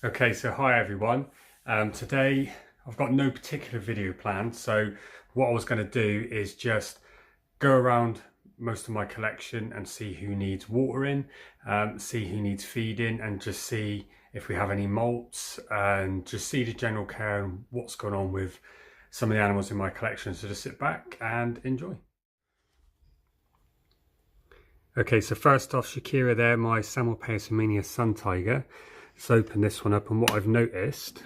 Okay, so hi everyone. Today I've got no particular video planned, so what I was going to do is just go around most of my collection and see who needs watering, see who needs feeding, and just see if we have any molts and just see the general care and what's going on with some of the animals in my collection. So just sit back and enjoy. Okay, so first off, Shakira there, my Samuelpaeus Armenia sun tiger. Let's open this one up, and what I've noticed,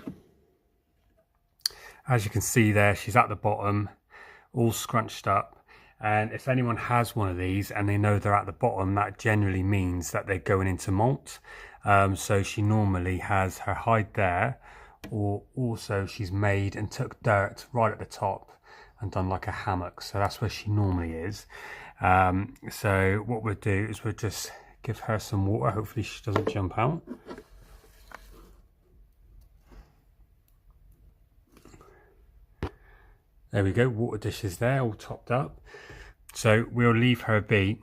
as you can see there, she's at the bottom, all scrunched up. And if anyone has one of these and they know they're at the bottom, that generally means that they're going into molt. So she normally has her hide there, or also she's made and took dirt right at the top and done like a hammock. So that's where she normally is. So what we'll do is we'll just give her some water. Hopefully she doesn't jump out. There we go, water dishes there, all topped up. So we'll leave her be.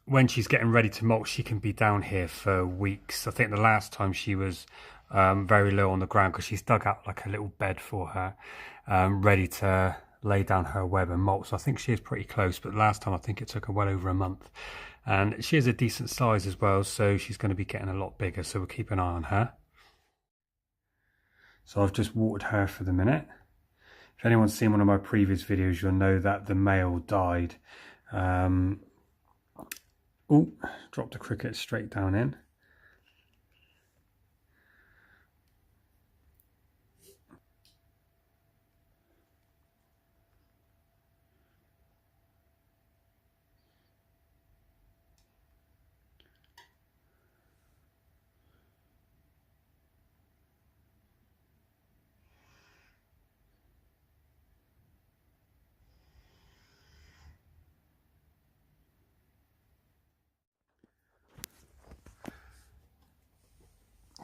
When she's getting ready to molt, she can be down here for weeks. I think the last time she was very low on the ground because she's dug out like a little bed for her, ready to lay down her web and molt. So I think she is pretty close, but last time I think it took her well over a month. And she is a decent size as well, so she's going to be getting a lot bigger, so we'll keep an eye on her. So I've just watered her for the minute. If anyone's seen one of my previous videos, you'll know that the male died. Oh, dropped the cricket straight down in.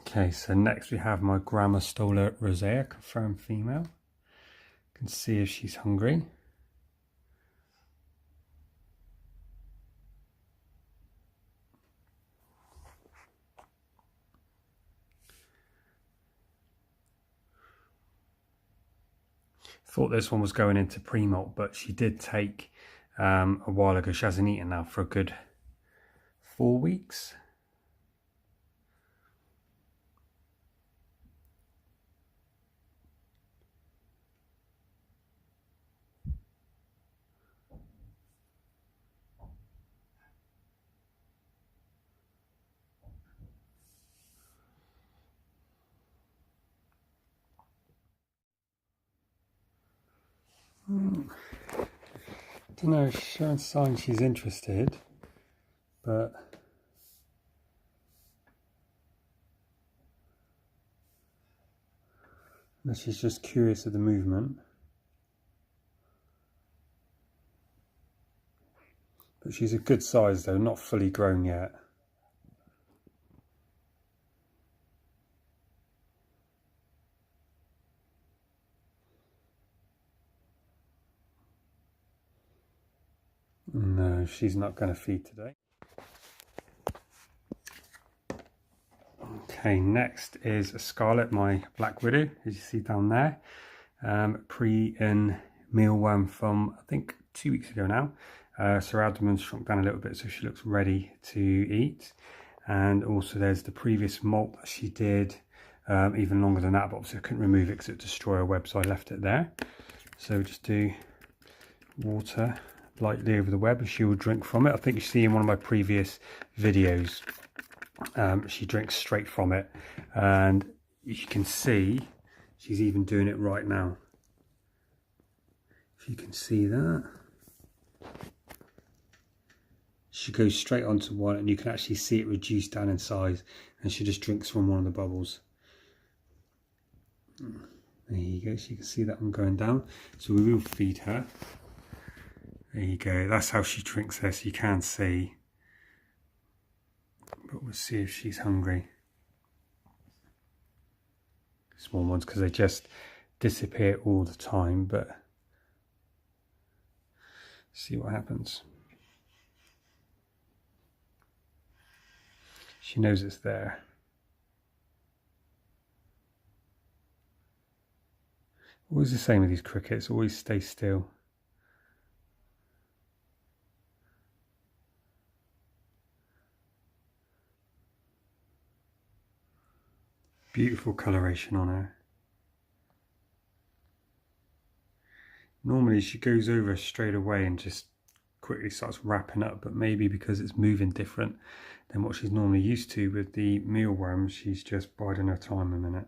Okay, so next we have my Grammostola rosea, confirmed female. You can see if she's hungry. Thought this one was going into pre-molt, but she did take a while ago. She hasn't eaten now for a good 4 weeks. Don't know, she's showing signs she's interested, but she's just curious of the movement. But she's a good size though, not fully grown yet. No, she's not going to feed today. Okay, next is a Scarlet, my Black Widow, as you see down there. Pre and mealworm from, I think, 2 weeks ago now. So her abdomen's shrunk down a little bit, so she looks ready to eat. And also there's the previous molt that she did, even longer than that, but obviously I couldn't remove it because it would destroy her web, so I left it there. So just do water lightly over the web and she will drink from it. I think you see in one of my previous videos, she drinks straight from it, and you can see she's even doing it right now. If you can see that, she goes straight onto one and you can actually see it reduce down in size, and she just drinks from one of the bubbles. There you go, so you can see that one going down. So we will feed her. There you go, that's how she drinks this, you can see. But we'll see if she's hungry. Small ones, because they just disappear all the time, but see what happens. She knows it's there. Always the same with these crickets, always stay still. Beautiful coloration on her. Normally she goes over straight away and just quickly starts wrapping up, but maybe because it's moving different than what she's normally used to with the mealworms, she's just biding her time a minute.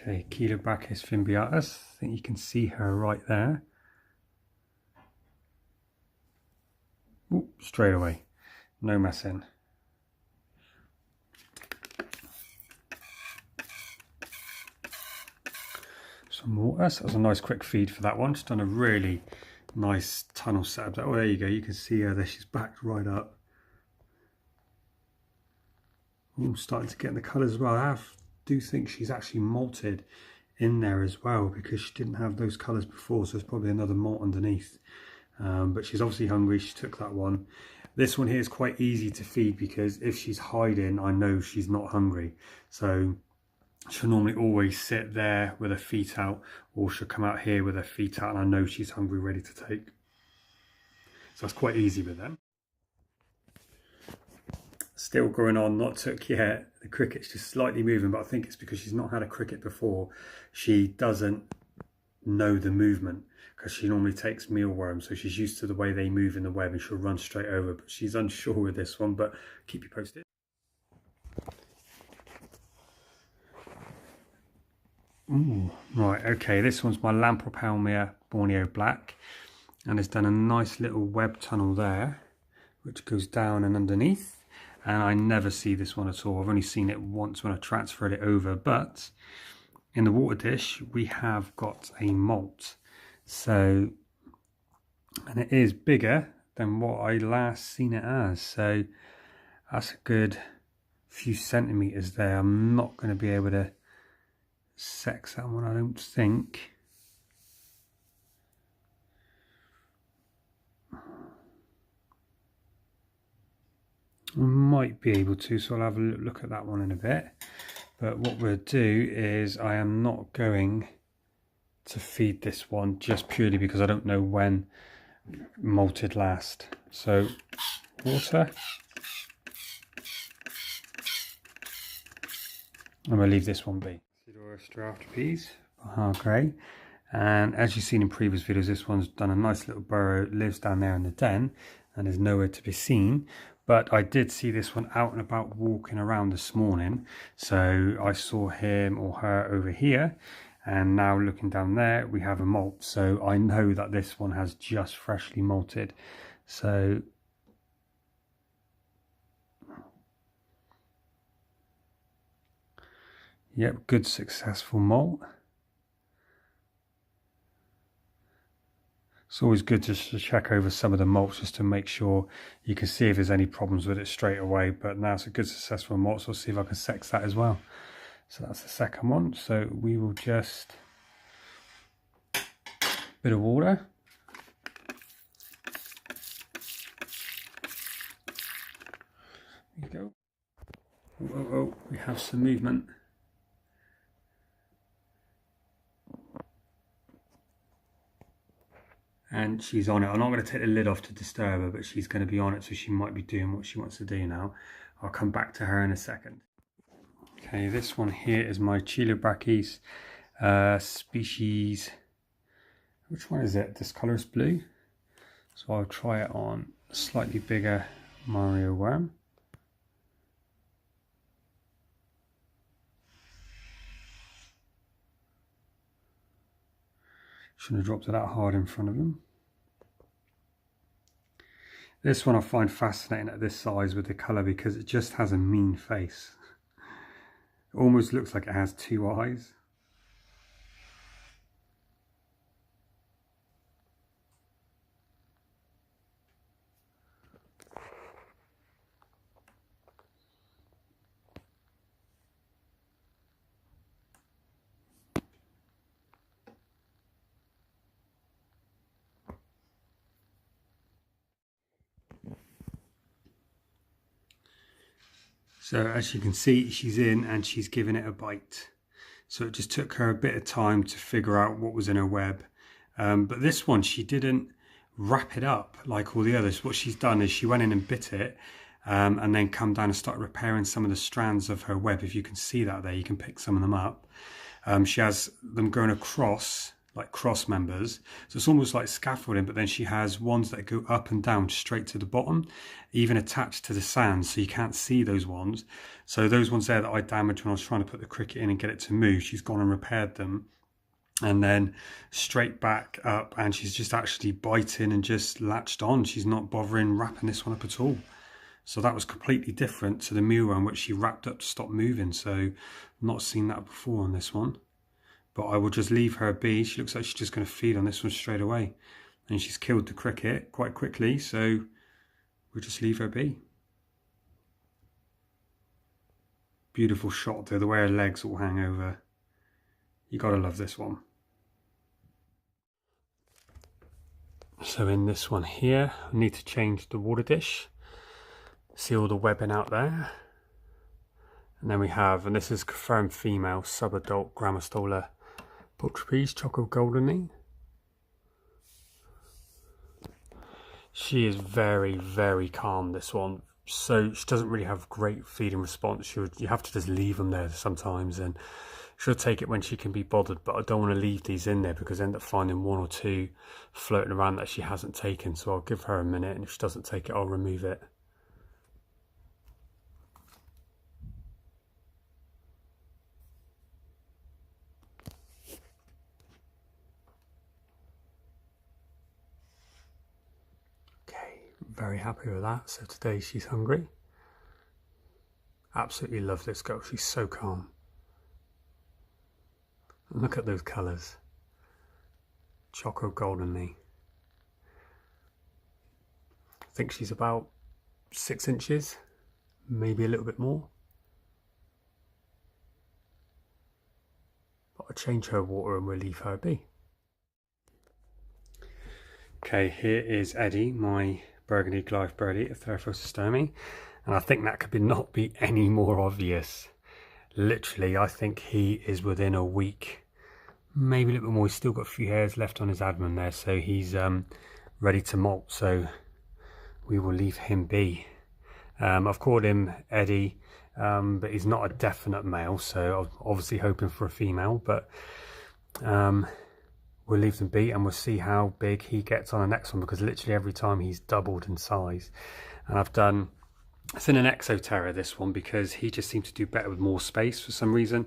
Okay, Cheilobacchus fimbriatus. I think you can see her right there. Ooh, straight away, no messing. Some water. So that was a nice quick feed for that one. Just done a really nice tunnel setup. Oh, there you go. You can see her there. She's backed right up. Ooh, starting to get in the colours as well. I do think she's actually malted in there as well, because she didn't have those colours before, so there's probably another malt underneath. But she's obviously hungry. She took that one. This one here is quite easy to feed, because if she's hiding, I know she's not hungry. So she'll normally always sit there with her feet out, or she'll come out here with her feet out, and I know she's hungry, ready to take. So that's quite easy with them. Still going on, not took yet. The cricket's just slightly moving, but I think it's because she's not had a cricket before. She doesn't know the movement, because she normally takes mealworms, so she's used to the way they move in the web, and she'll run straight over. But she's unsure with this one, but keep you posted. Ooh, right, okay, this one's my Lampropalmia Borneo Black, and it's done a nice little web tunnel there, which goes down and underneath. And I never see this one at all. I've only seen it once when I transferred it over, but in the water dish we have got a molt. So, and it is bigger than what I last seen it as. So that's a good few centimeters there. I'm not going to be able to sex that one, I don't think. I might be able to, so I'll have a look at that one in a bit. But what we'll do is, I am not going to feed this one, just purely because I don't know when malted last. So water. I'm going to leave this one be. Straughterpeas, Bahar Grey. And as you've seen in previous videos, this one's done a nice little burrow, lives down there in the den, and is nowhere to be seen. But I did see this one out and about walking around this morning, so I saw him or her over here, and now looking down there we have a molt, so I know that this one has just freshly malted. So yep, good successful molt. It's always good just to check over some of the malts, just to make sure you can see if there's any problems with it straight away. But now it's a good successful malt, so I'll see if I can sex that as well. So that's the second one. So we will just, bit of water. There you go. Oh, we have some movement. And she's on it. I'm not going to take the lid off to disturb her, but she's going to be on it, so she might be doing what she wants to do now. I'll come back to her in a second. Okay, this one here is my Cheilobacchus species. Which one is it? Discolorous blue. So I'll try it on a slightly bigger Mario worm. Shouldn't have dropped it that hard in front of him. This one I find fascinating at this size with the colour, because it just has a mean face. It almost looks like it has two eyes. So as you can see, she's in and she's giving it a bite. So it just took her a bit of time to figure out what was in her web. But this one, she didn't wrap it up like all the others. What she's done is she went in and bit it and then come down and start repairing some of the strands of her web. If you can see that there, you can pick some of them up. She has them going across, like cross members, so it's almost like scaffolding, but then she has ones that go up and down straight to the bottom, even attached to the sand, so you can't see those ones. So those ones there that I damaged when I was trying to put the cricket in and get it to move, she's gone and repaired them, and then straight back up, and she's just actually biting and just latched on. She's not bothering wrapping this one up at all. So that was completely different to the mealworm, which she wrapped up to stop moving. So I've not seen that before on this one. But I will just leave her be. She looks like she's just going to feed on this one straight away. And she's killed the cricket quite quickly, so we'll just leave her be. Beautiful shot though, the way her legs all hang over. You gotta love this one. So in this one here, I need to change the water dish. See all the webbing out there. And then we have, and this is confirmed female, subadult Grammostola Portuguese Choco Goldeny. She is very, very calm, this one. So she doesn't really have great feeding response. You have to just leave them there sometimes, and she'll take it when she can be bothered. But I don't want to leave these in there because I end up finding one or two floating around that she hasn't taken. So I'll give her a minute, and if she doesn't take it, I'll remove it. Very happy with that. So today she's hungry. Absolutely love this girl. She's so calm. And look at those colours. Choco Goldeny. I think she's about 6 inches, maybe a little bit more. But I'll change her water and we'll leave her be. Okay, here is Eddie, my Burgundy Goliath birdie at Theraphostostomi, and I think that could not be any more obvious. Literally, I think he is within a week, maybe a little bit more. He's still got a few hairs left on his abdomen there, so he's ready to molt, so we will leave him be. I've called him Eddie, but he's not a definite male, so I'm obviously hoping for a female, but we'll leave them be and we'll see how big he gets on the next one, because literally every time he's doubled in size. And it's in an Exoterra, this one, because he just seems to do better with more space for some reason.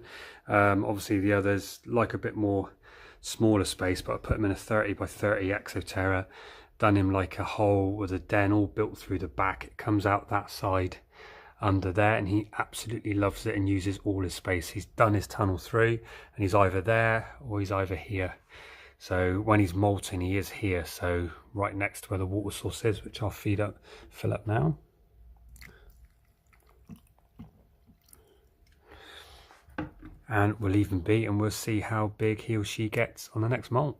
Obviously the others like a bit more smaller space, but I put him in a 30 by 30 Exoterra, done him like a hole with a den all built through the back. It comes out that side under there, and he absolutely loves it and uses all his space. He's done his tunnel through and he's either there or he's either here. So when he's molting, he is here, so right next to where the water source is, which I'll fill up now. And we'll leave him be and we'll see how big he or she gets on the next molt.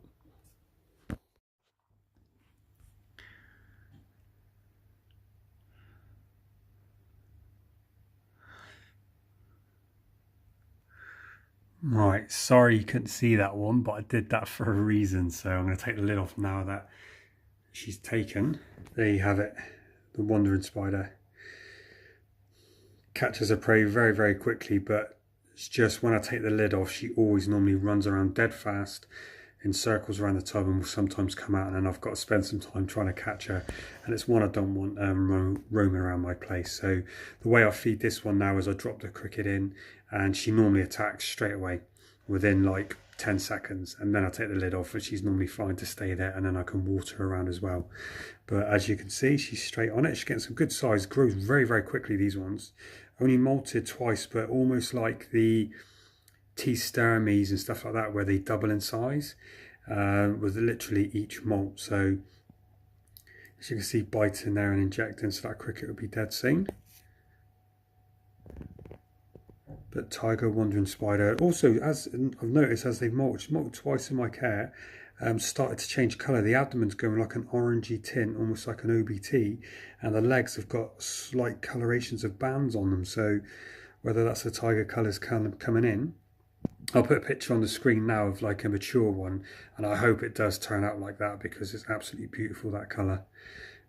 Right, sorry you couldn't see that one, but I did that for a reason. So I'm going to take the lid off now that she's taken. There you have it, the wandering spider. Catches her prey very, very quickly, but it's just when I take the lid off, she always normally runs around dead fast in circles around the tub and will sometimes come out, and then I've got to spend some time trying to catch her, and it's one I don't want roaming around my place. So the way I feed this one now is I drop the cricket in and she normally attacks straight away within like 10 seconds, and then I take the lid off and she's normally fine to stay there, and then I can water her around as well. But as you can see, she's straight on it. She's getting some good size, grows very, very quickly, these ones. Only molted twice, but almost like the T stermies and stuff like that, where they double in size with literally each molt. So as you can see, biting there and injecting, so that cricket would be dead soon. But tiger, wandering spider, also, as I've noticed, as they've molted twice in my care, started to change colour. The abdomen's going like an orangey tint, almost like an OBT, and the legs have got slight colorations of bands on them. So whether that's the tiger colours kind of coming in, I'll put a picture on the screen now of like a mature one, and I hope it does turn out like that because it's absolutely beautiful, that colour.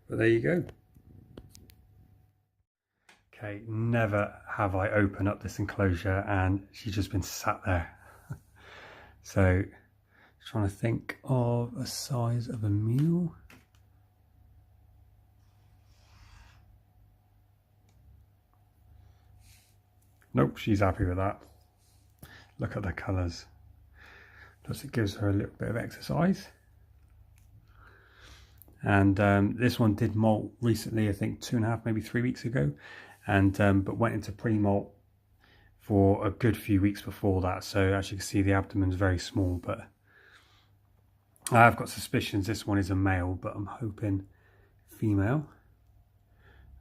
But there you go. Okay, never have I opened up this enclosure and she's just been sat there. So, trying to think of a size of a meal. Nope, she's happy with that. Look at the colours. Plus it gives her a little bit of exercise. And this one did molt recently, I think 2.5, maybe 3 weeks ago. And but went into pre-molt for a good few weeks before that. So as you can see, the abdomen's very small, but I've got suspicions this one is a male, but I'm hoping female.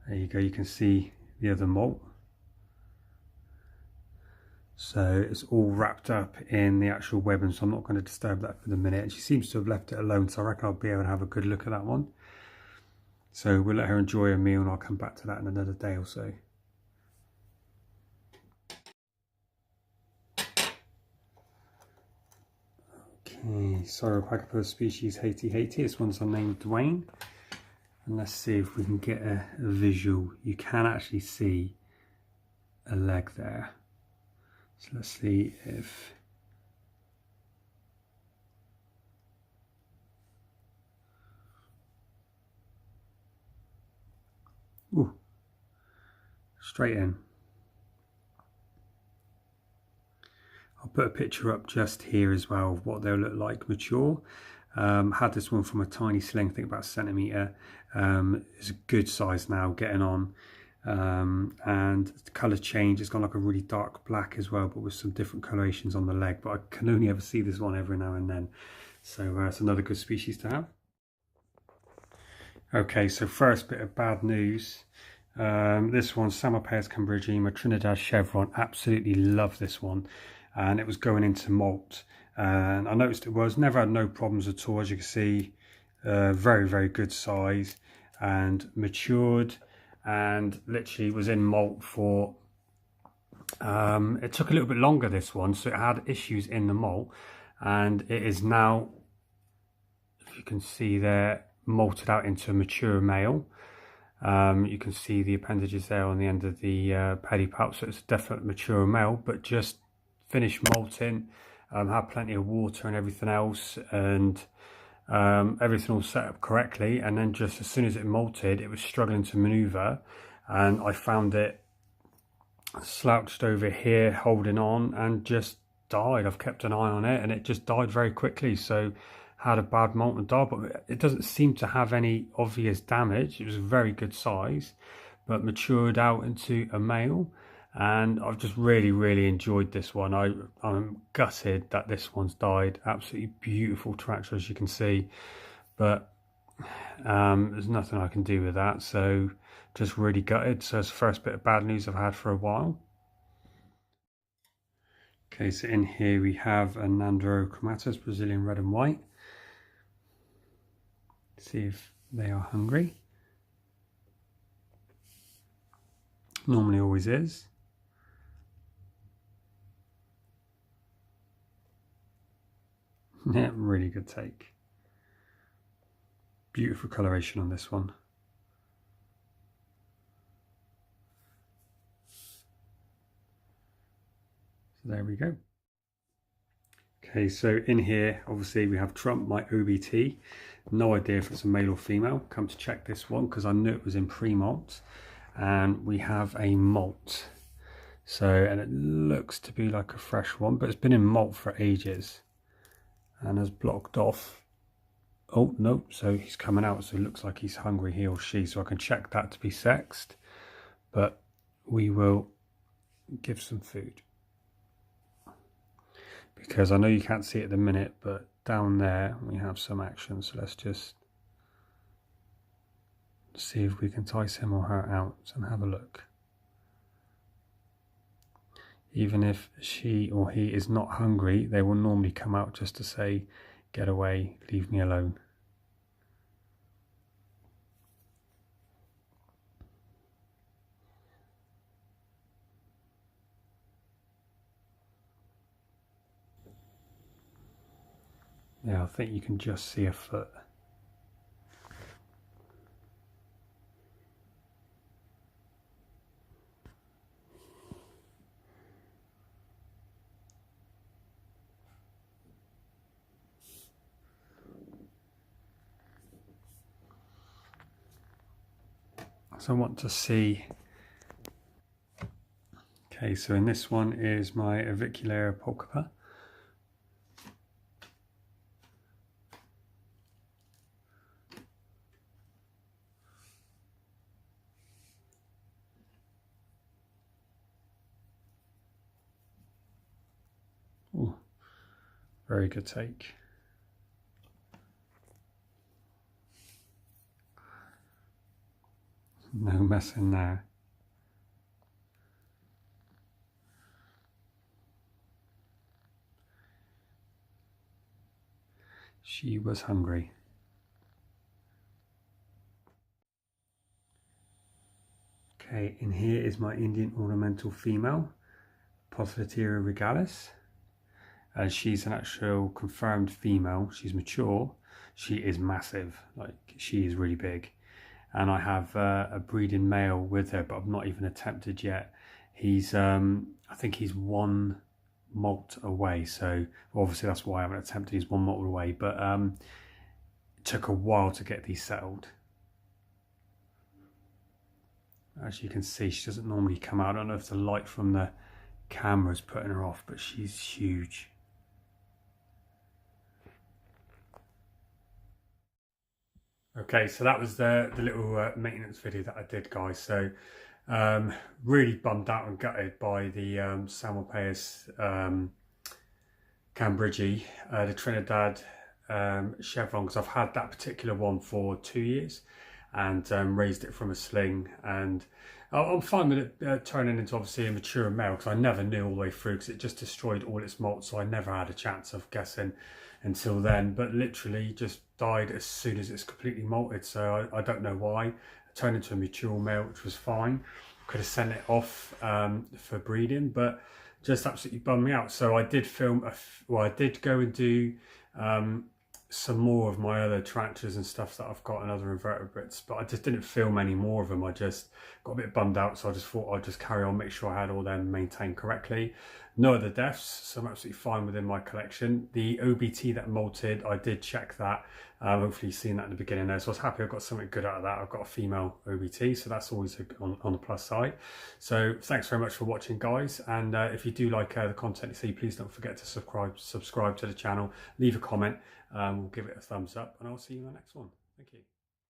There you go, you can see the other molt. So it's all wrapped up in the actual webbing, so I'm not going to disturb that for the minute. And she seems to have left it alone, so I reckon I'll be able to have a good look at that one. So we'll let her enjoy her meal and I'll come back to that in another day or so. Okay, Sauropachypus species Haiti Haiti. This one's unnamed Dwayne. And let's see if we can get a visual. You can actually see a leg there. So let's see if... Ooh, straight in. I'll put a picture up just here as well of what they'll look like mature. Had this one from a tiny sling, I think about a centimetre. It's a good size now, getting on. And the colour change, it's gone like a really dark black as well, but with some different colorations on the leg. But I can only ever see this one every now and then. So it's another good species to have. Okay, so first bit of bad news. This one, Samopes cambridgium, Trinidad chevron. Absolutely love this one. And it was going into molt. And I noticed it was, never had no problems at all. As you can see, very, very good size and matured. And literally was in molt for, it took a little bit longer, this one. So it had issues in the molt. And it is now, if you can see there, molted out into a mature male. You can see the appendages there on the end of the pedipalp, so it's a definite mature male, but just finished molting, had plenty of water and everything else, and everything all set up correctly. And then just as soon as it molted, it was struggling to maneuver, and I found it slouched over here holding on and just died. I've kept an eye on it and it just died very quickly. So had a bad molt and died, but it doesn't seem to have any obvious damage. It was a very good size, but matured out into a male, and I've just really enjoyed this one. I'm gutted that this one's died. Absolutely beautiful tarantula, as you can see, but there's nothing I can do with that, so just really gutted. So it's the first bit of bad news I've had for a while. Okay, so in here we have a Nandrochromatus, Brazilian red and white. See if they are hungry. Normally always is. Yeah, really good take. Beautiful coloration on this one. So there we go. Okay, so in here, obviously we have Trump, my OBT. No idea if it's a male or female. Come to check this one because I knew it was in pre-molt. And we have a molt. So, and it looks to be like a fresh one, but it's been in molt for ages and has blocked off. Oh, no, so he's coming out, so it looks like he's hungry, he or she. So I can check that to be sexed, but we will give some food. Because I know you can't see it at the minute, but down there we have some action. So let's just see if we can entice him or her out and have a look. Even if she or he is not hungry, they will normally come out just to say Get away, leave me alone. Yeah, I think you can just see a foot. So I want to see. Okay, so in this one is my avicularia pulchripa. Ooh, very good take. No mess in there. She was hungry. Okay, and here is my Indian ornamental female, Polyphyteria regalis. She's an actual confirmed female. She's mature. She is massive. Like, she is really big. And I have a breeding male with her, but I've not even attempted yet. He's, I think he's one molt away. So obviously that's why I haven't attempted. He's one molt away, but it took a while to get these settled. As you can see, she doesn't normally come out. I don't know if the light from the camera is putting her off, but she's huge. Okay, so that was the little maintenance video that I did, guys. So really bummed out and gutted by the Salmopaeus cambridgei, the Trinidad chevron, because I've had that particular one for 2 years and raised it from a sling, and I'm fine with it turning into obviously a mature male, because I never knew all the way through, because it just destroyed all its molt, so I never had a chance of guessing until then. But literally just died as soon as it's completely molted, so I don't know why. It turned into a mature male, which was fine. Could have sent it off for breeding, but just absolutely bummed me out. So I did film I did go and do some more of my other tarantulas and stuff that I've got and other invertebrates, but I just didn't film any more of them. I just got a bit bummed out, so I just thought I'd just carry on, make sure I had all them maintained correctly. No other deaths, so I'm absolutely fine within my collection. The OBT that molted, I did check that. Hopefully you've seen that in the beginning there, so I was happy I've got something good out of that. I've got a female OBT, so that's always on the plus side. So thanks very much for watching, guys, and if you do like the content you see, please don't forget to subscribe to the channel, leave a comment, we'll give it a thumbs up, and I'll see you in the next one. Thank you.